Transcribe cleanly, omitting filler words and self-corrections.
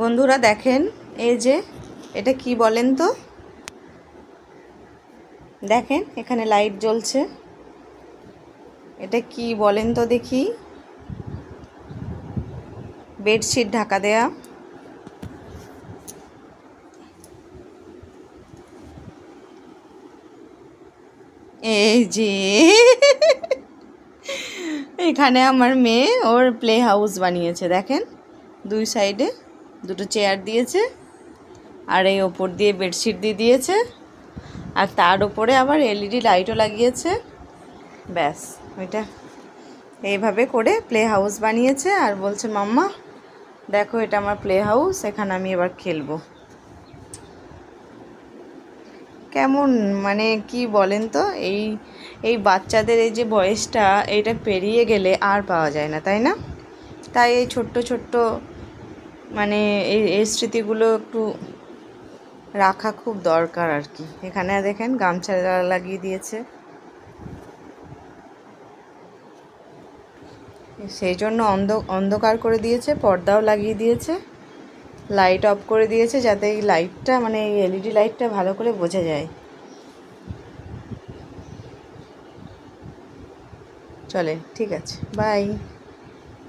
বন্ধুরা দেখেন, এই যে এটা কি বলেন তো? দেখেন এখানে লাইট জ্বলছে, এটা কি বলেন তো দেখি? বেডশিট ঢাকা দেয়া। এই যে এখানে আমার মেয়ে ওর প্লে হাউস বানিয়েছে। দেখেন দুই সাইডে দুটো চেয়ার দিয়েছে, আর এই ওপর দিয়ে বেডশিট দিয়ে দিয়েছে, আর তার উপরে আবার এলইডি লাইটও লাগিয়েছে। ব্যাস, ওইটা এইভাবে করে প্লে হাউস বানিয়েছে। আর বলছে মাম্মা দেখো এটা আমার প্লে হাউস, এখানে আমি এবার খেলবো। কেমন মানে কি বলেন তো? এই এই বাচ্চাদের এই যে বয়সটা, এইটা পেরিয়ে গেলে আর পাওয়া যায় না, তাই না? তাই এই ছোট্ট ছোট্ট মানে এই স্মৃতিগুলো একটু রাখা খুব দরকার আর কি। এখানে দেখেন গামছা লাগিয়ে দিয়েছে, সেই জন্য অন্ধকার করে দিয়েছে, পর্দাও লাগিয়ে দিয়েছে, লাইট অফ করে দিয়েছে, যাতে এই লাইটটা মানে এই এলইডি লাইটটা ভালো করে বোঝা যায়। চলে, ঠিক আছে, বাই।